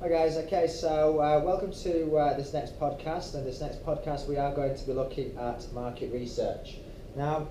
Hi guys, okay, so welcome to this next podcast, and this next podcast we are going to be looking at market research. Now,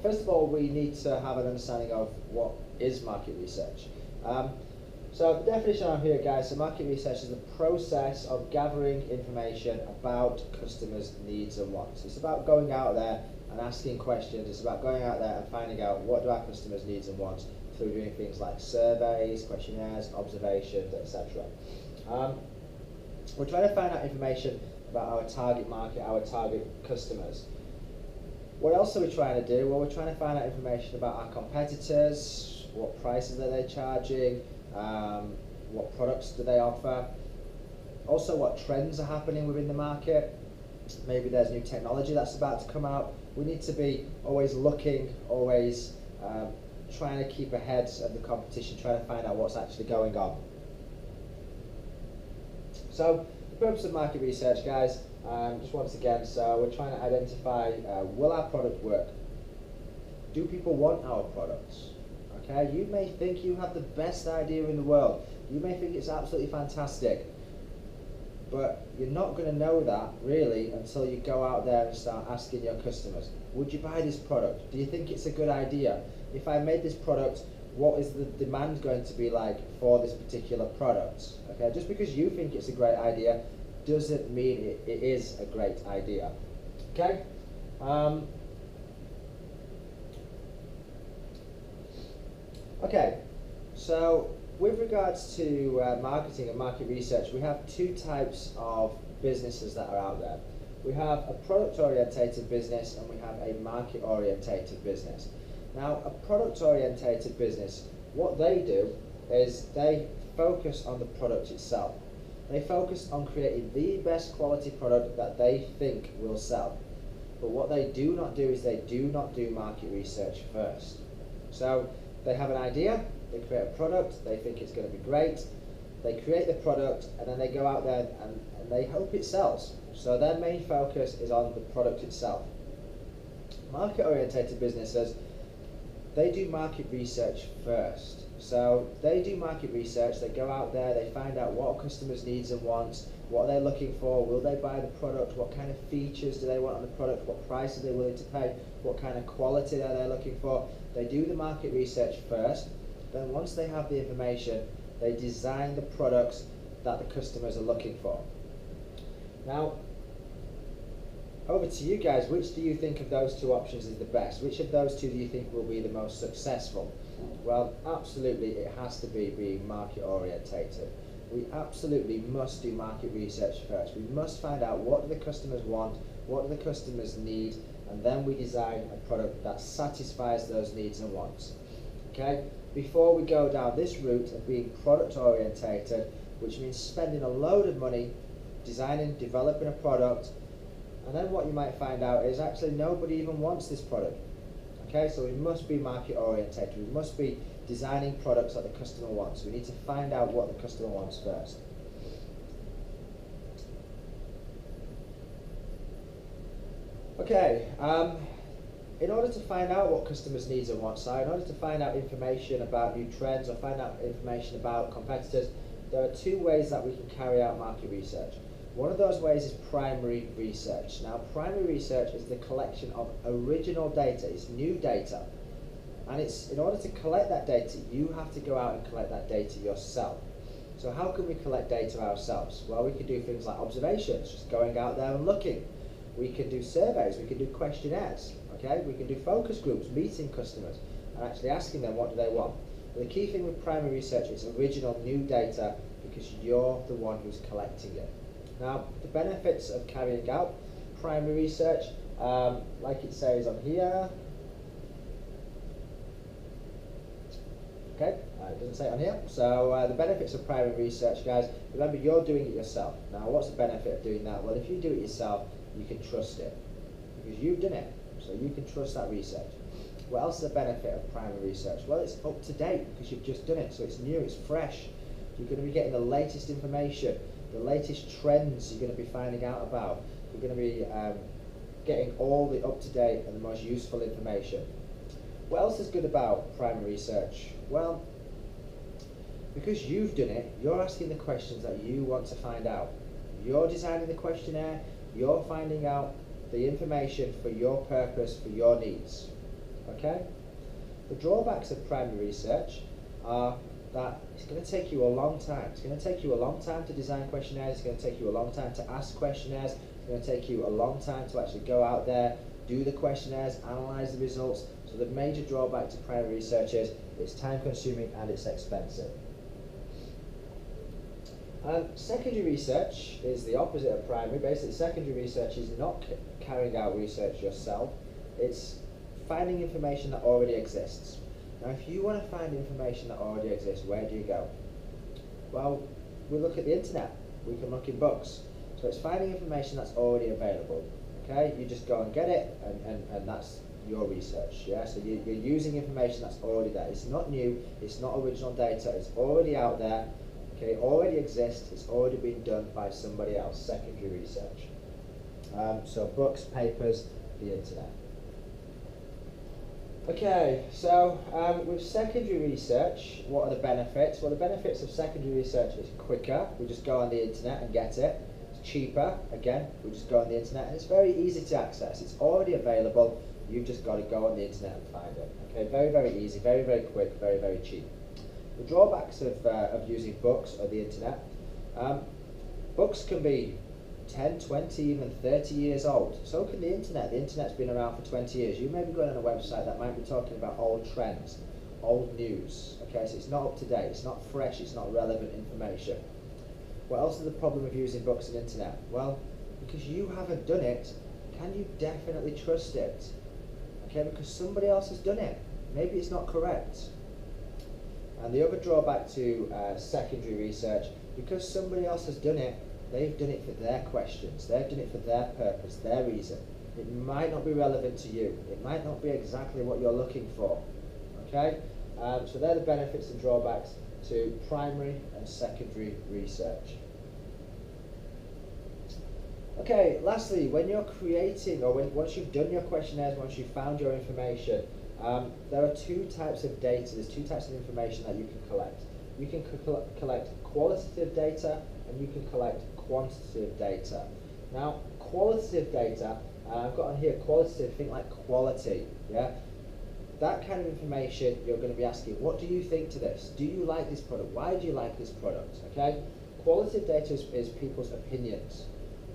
first of all, we need to have an understanding of what is market research. So the definition I have here, guys, so market research is the process of gathering information about customers' needs and wants. It's about going out there and asking questions. It's about going out there and finding out what do our customers' needs and wants through doing things like surveys, questionnaires, observations, etc. We're trying to find out information about our target market, our target customers. What else are we trying to do? Well, we're trying to find out information about our competitors, what prices are they charging, what products do they offer, also what trends are happening within the market. Maybe there's new technology that's about to come out. We need to be always looking, always trying to keep ahead of the competition, trying to find out what's actually going on. So the purpose of market research, guys, just once again, so we're trying to identify, will our product work? Do people want our products? Okay, you may think you have the best idea in the world. You may think it's absolutely fantastic, but you're not going to know that really until you go out there and start asking your customers, would you buy this product? Do you think it's a good idea? If I made this product, what is the demand going to be like for this particular product? Okay, just because you think it's a great idea doesn't mean it is a great idea. Okay? Okay, so with regards to marketing and market research, we have two types of businesses that are out there. We have a product-orientated business and we have a market-orientated business. Now, a product-orientated business, what they do is they focus on the product itself. They focus on creating the best quality product that they think will sell. But what they do not do is they do not do market research first. So they have an idea, they create a product, they think it's going to be great, they create the product, and then they go out there and they hope it sells. So their main focus is on the product itself. Market-orientated businesses, they do market research first. So they do market research, they go out there, they find out what customers' needs and wants, what are they looking for, will they buy the product, what kind of features do they want on the product, what price are they willing to pay, what kind of quality are they looking for. They do the market research first, then once they have the information, they design the products that the customers are looking for. Now, over to you guys, which do you think of those two options is the best? Which of those two do you think will be the most successful? Well, absolutely it has to be being market orientated. We absolutely must do market research first. We must find out what do the customers want, what do the customers need, and then we design a product that satisfies those needs and wants. Okay? Before we go down this route of being product orientated, which means spending a load of money designing, developing a product, and then what you might find out is actually nobody even wants this product. Okay, so we must be market orientated. We must be designing products that the customer wants. We need to find out what the customer wants first. Okay, in order to find out what customers' needs and wants are, in order to find out information about new trends or find out information about competitors, there are two ways that we can carry out market research. One of those ways is primary research. Now, primary research is the collection of original data. It's new data. And it's in order to collect that data, you have to go out and collect that data yourself. So how can we collect data ourselves? Well, we can do things like observations, just going out there and looking. We can do surveys, we can do questionnaires, okay? We can do focus groups, meeting customers, and actually asking them what do they want. But the key thing with primary research is original new data because you're the one who's collecting it. Now, the benefits of carrying out primary research, like it says on here, okay, it doesn't say it on here. So the benefits of primary research, guys, remember you're doing it yourself. Now, what's the benefit of doing that? Well, if you do it yourself, you can trust it because you've done it, so you can trust that research. What else is the benefit of primary research? Well, it's up to date because you've just done it, so it's new, it's fresh. You're going to be getting the latest information, the latest trends you're going to be finding out about. You're going to be getting all the up-to-date and the most useful information. What else is good about primary research? Well, Because you've done it, you're asking the questions that you want to find out. You're designing the questionnaire, you're finding out the information for your purpose, for your needs. Okay? The drawbacks of primary research are that it's going to take you a long time. It's going to take you a long time to design questionnaires, it's going to take you a long time to ask questionnaires, it's going to take you a long time to actually go out there, do the questionnaires, analyse the results. So the major drawback to primary research is it's time consuming and it's expensive. Secondary research is the opposite of primary. Basically, secondary research is not carrying out research yourself, it's finding information that already exists. Now, if you want to find information that already exists, where do you go? Well, we look at the internet, we can look in books. So it's finding information that's already available. Okay, you just go and get it, and that's your research. Yeah, so you're using information that's already there. It's not new, it's not original data, it's already out there. Okay, it already exists, it's already been done by somebody else, secondary research. So books, papers, the internet. Okay, so with secondary research, what are the benefits? Well, the benefits of secondary research is quicker. We just go on the internet and get it. It's cheaper. Again, we just go on the internet, and it's very easy to access. It's already available. You've just got to go on the internet and find it. Okay, very, very easy, very, very quick, very, very cheap. The drawbacks of using books or the internet, books can be 10, 20, even 30 years old. So can the internet. The internet's been around for 20 years. You may be going on a website that might be talking about old trends, old news. Okay, so it's not up to date, it's not fresh, it's not relevant information. What else is the problem of using books and internet? Well, because you haven't done it, can you definitely trust it? Okay, because somebody else has done it. Maybe it's not correct. And the other drawback to secondary research, because somebody else has done it, they've done it for their questions, they've done it for their purpose, their reason. It might not be relevant to you. It might not be exactly what you're looking for. Okay? So they're the benefits and drawbacks to primary and secondary research. Okay, lastly, when you're creating, or once you've done your questionnaires, once you've found your information, there are two types of data, there's two types of information that you can collect. You can collect qualitative data and you can collect quantitative data. Now, qualitative data, I've got on here qualitative, think like quality, yeah? That kind of information you're going to be asking, what do you think to this? Do you like this product? Why do you like this product? Okay? Qualitative data is people's opinions.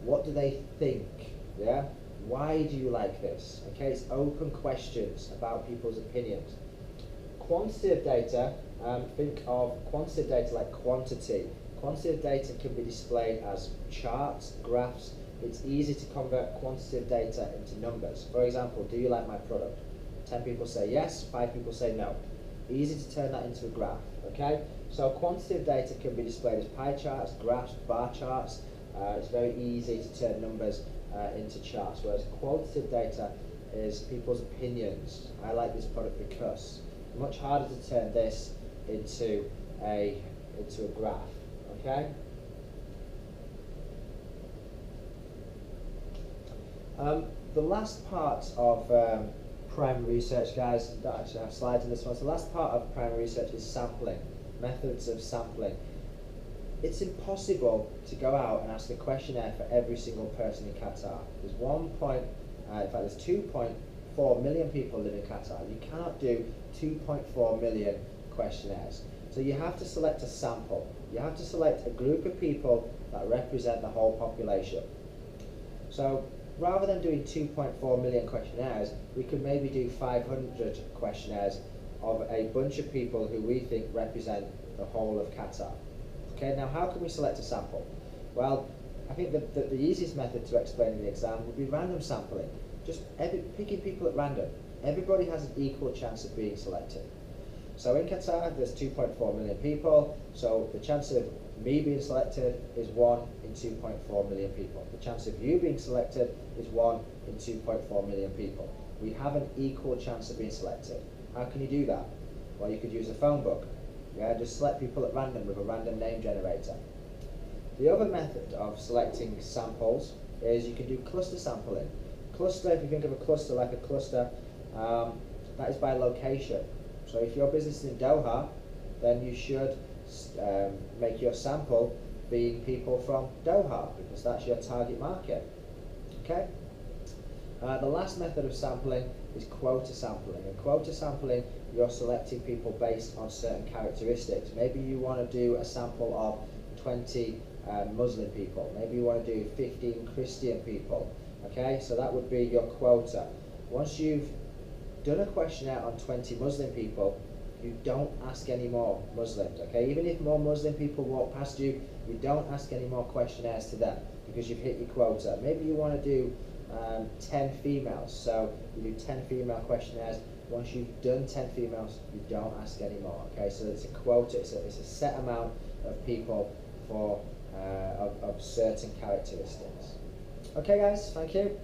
What do they think? Yeah? Why do you like this? Okay, it's open questions about people's opinions. Quantitative data, think of quantitative data like quantity. Quantitative data can be displayed as charts, graphs. It's easy to convert quantitative data into numbers. For example, do you like my product? 10 people say yes, 5 people say no. Easy to turn that into a graph, okay? So quantitative data can be displayed as pie charts, graphs, bar charts. It's very easy to turn numbers into charts, whereas qualitative data is people's opinions. I like this product because. Much harder to turn this into a graph, okay? The last part of primary research, guys, I don't actually have slides in this one, so the last part of primary research is sampling, methods of sampling. It's impossible to go out and ask a questionnaire for every single person in Qatar. There's there's 2.4 million people live in Qatar. You cannot do 2.4 million questionnaires. So you have to select a sample. You have to select a group of people that represent the whole population. So rather than doing 2.4 million questionnaires, we could maybe do 500 questionnaires of a bunch of people who we think represent the whole of Qatar. Okay, now how can we select a sample? Well, I think the easiest method to explain in the exam would be random sampling. Just picking people at random. Everybody has an equal chance of being selected. So in Qatar, there's 2.4 million people, so the chance of me being selected is 1 in 2.4 million people. The chance of you being selected is 1 in 2.4 million people. We have an equal chance of being selected. How can you do that? Well, you could use a phone book. Yeah, just select people at random with a random name generator. The other method of selecting samples is you can do cluster sampling. Cluster, if you think of a cluster like a cluster, that is by location. So if your business is in Doha, then you should make your sample being people from Doha, because that's your target market. Okay. The last method of sampling is quota sampling. And quota sampling, you're selecting people based on certain characteristics. Maybe you want to do a sample of 20 Muslim people. Maybe you want to do 15 Christian people. Okay, so that would be your quota. Once you've done a questionnaire on 20 Muslim people, you don't ask any more Muslims. Okay, even if more Muslim people walk past you, you don't ask any more questionnaires to them, because you've hit your quota. Maybe you want to do 10 females, so you do 10 female questionnaires. Once you've done 10 females, you don't ask any more. Okay, so it's a quota, it's a set amount of people for of certain characteristics. Okay guys, thank you.